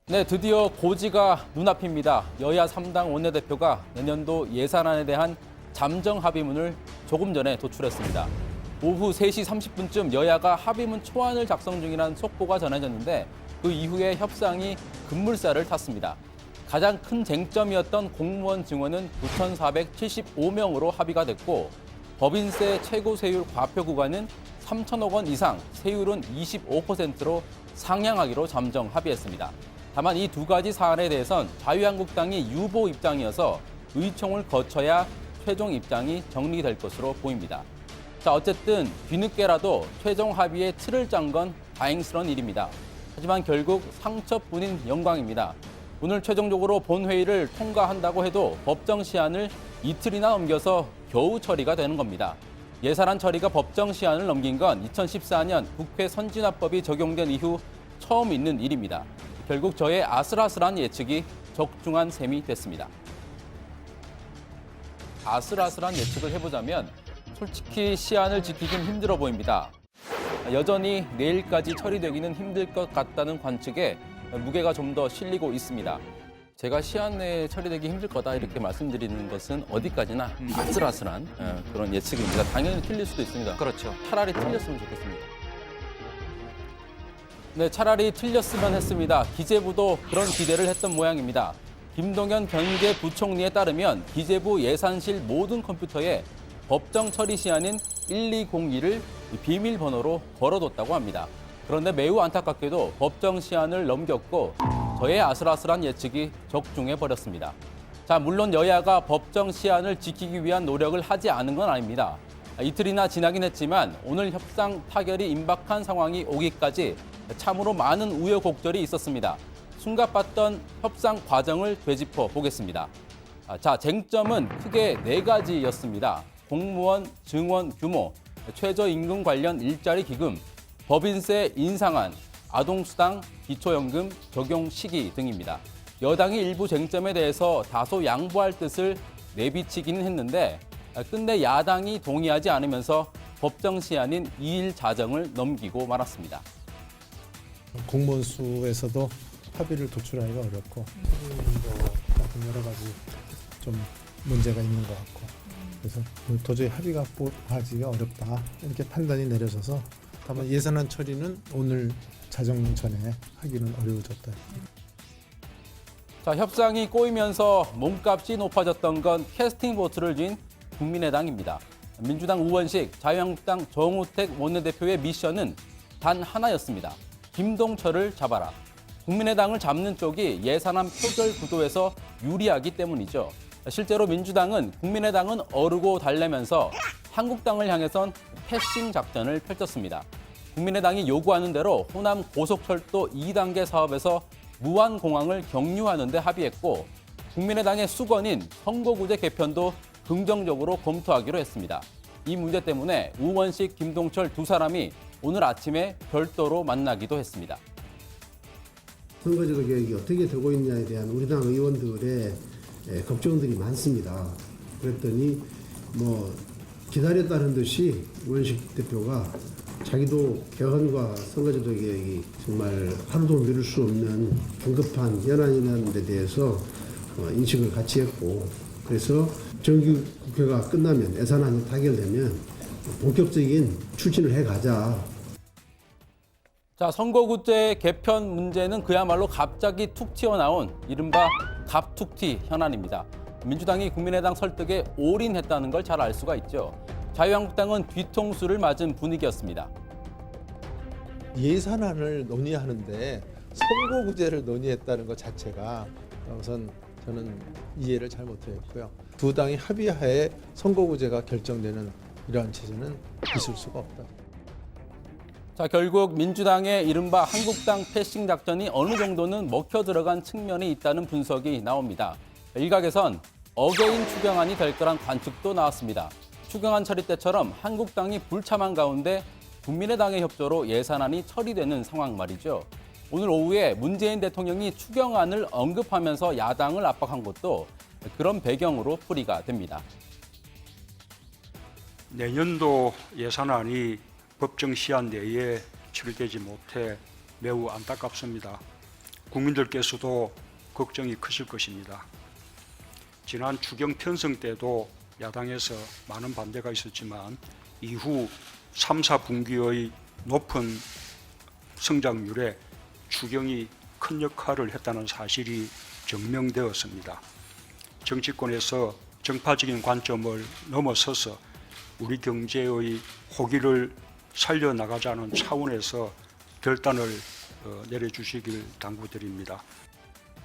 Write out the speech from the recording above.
네, 드디어 고지가 눈앞입니다. 여야 3당 원내대표가 내년도 예산안에 대한 잠정 합의문을 조금 전에 도출했습니다. 오후 3시 30분쯤 여야가 합의문 초안을 작성 중이라는 속보가 전해졌는데 그 이후에 협상이 급물살을 탔습니다. 가장 큰 쟁점이었던 공무원 증원은 9,475명으로 합의가 됐고 법인세 최고 세율 과표 구간은 3천억 원 이상, 세율은 25%로 상향하기로 잠정 합의했습니다. 다만 이 두 가지 사안에 대해선 자유한국당이 유보 입장이어서 의총을 거쳐야 최종 입장이 정리될 것으로 보입니다. 자, 어쨌든 뒤늦게라도 최종 합의에 틀을 짠 건 다행스러운 일입니다. 하지만 결국 상처뿐인 영광입니다. 오늘 최종적으로 본회의를 통과한다고 해도 법정 시한을 이틀이나 넘겨서 겨우 처리가 되는 겁니다. 예산안 처리가 법정 시한을 넘긴 건 2014년 국회 선진화법이 적용된 이후 처음 있는 일입니다. 결국 저의 아슬아슬한 예측이 적중한 셈이 됐습니다. 아슬아슬한 예측을 해보자면 솔직히 시한을 지키긴 힘들어 보입니다. 여전히 내일까지 처리되기는 힘들 것 같다는 관측에 무게가 좀 더 실리고 있습니다. 제가 시한 내에 처리되기 힘들 거다 이렇게 말씀드리는 것은 어디까지나 아슬아슬한 그런 예측입니다. 당연히 틀릴 수도 있습니다. 그렇죠. 차라리 틀렸으면 좋겠습니다. 네, 차라리 틀렸으면 했습니다. 기재부도 그런 기대를 했던 모양입니다. 김동연 경제부총리에 따르면 기재부 예산실 모든 컴퓨터에 법정 처리 시한인 1202를 비밀번호로 걸어뒀다고 합니다. 그런데 매우 안타깝게도 법정 시한을 넘겼고 저의 아슬아슬한 예측이 적중해버렸습니다. 자, 물론 여야가 법정 시한을 지키기 위한 노력을 하지 않은 건 아닙니다. 이틀이나 지나긴 했지만 오늘 협상 타결이 임박한 상황이 오기까지 참으로 많은 우여곡절이 있었습니다. 숨가팠던 협상 과정을 되짚어 보겠습니다. 자, 쟁점은 크게 4가지였습니다. 공무원 증원 규모, 최저임금 관련 일자리 기금, 법인세 인상안, 아동수당, 기초연금 적용 시기 등입니다. 여당이 일부 쟁점에 대해서 다소 양보할 뜻을 내비치기는 했는데 끝내 야당이 동의하지 않으면서 법정 시한인 2일 자정을 넘기고 말았습니다. 공무원 수에서도 합의를 도출하기가 어렵고 같은 여러 가지 좀 문제가 있는 것 같고 그래서 도저히 합의가 하기가 어렵다 이렇게 판단이 내려져서 다만 예산안 처리는 오늘 자정 전에 하기는 어려워졌다. 자, 협상이 꼬이면서 몸값이 높아졌던 건 캐스팅 보트를 쥔 국민의당입니다. 민주당 우원식, 자유한국당 정우택 원내대표의 미션은 단 하나였습니다. 김동철을 잡아라. 국민의당을 잡는 쪽이 예산안 표결 구도에서 유리하기 때문이죠. 실제로 민주당은 국민의당은 어르고 달래면서 한국당을 향해선 패싱 작전을 펼쳤습니다. 국민의당이 요구하는 대로 호남 고속철도 2단계 사업에서 무한공항을 경유하는 데 합의했고 국민의당의 수건인 선거구제 개편도 긍정적으로 검토하기로 했습니다. 이 문제 때문에 우원식, 김동철 두 사람이 오늘 아침에 별도로 만나기도 했습니다. 선거제도 개혁이 어떻게 되고 있냐에 대한 우리 당 의원들의 걱정들이 많습니다. 그랬더니 기다렸다는 듯이 우원식 대표가 자기도 개헌과 선거제도 개혁이 정말 하루도 미룰 수 없는 긴급한 현안이라는 데 대해서 인식을 같이 했고 그래서 정기 국회가 끝나면 예산안이 타결되면 본격적인 추진을 해가자. 자, 선거구제 개편 문제는 그야말로 갑자기 툭 튀어나온 이른바 갑툭튀 현안입니다. 민주당이 국민의당 설득에 올인했다는 걸 잘 알 수가 있죠. 자유한국당은 뒤통수를 맞은 분위기였습니다. 예산안을 논의하는데 선거구제를 논의했다는 것 자체가 우선 저는 이해를 잘 못했고요. 두 당이 합의하에 선거구제가 결정되는 이러한 체제는 있을 수가 없다. 자, 결국 민주당의 이른바 한국당 패싱 작전이 어느 정도는 먹혀 들어간 측면이 있다는 분석이 나옵니다. 일각에선 어게인 추경안이 될 거란 관측도 나왔습니다. 추경안 처리 때처럼 한국당이 불참한 가운데 국민의당의 협조로 예산안이 처리되는 상황 말이죠. 오늘 오후에 문재인 대통령이 추경안을 언급하면서 야당을 압박한 것도 그런 배경으로 풀이가 됩니다. 내년도 예산안이 법정 시한 내에 처리되지 못해 매우 안타깝습니다. 국민들께서도 걱정이 크실 것입니다. 지난 추경 편성 때도 야당에서 많은 반대가 있었지만 이후 3, 4분기의 높은 성장률에 추경이 큰 역할을 했다는 사실이 증명되었습니다. 정치권에서 정파적인 관점을 넘어서서 우리 경제의 호기를 살려나가자는 차원에서 결단을 내려주시길 당부드립니다.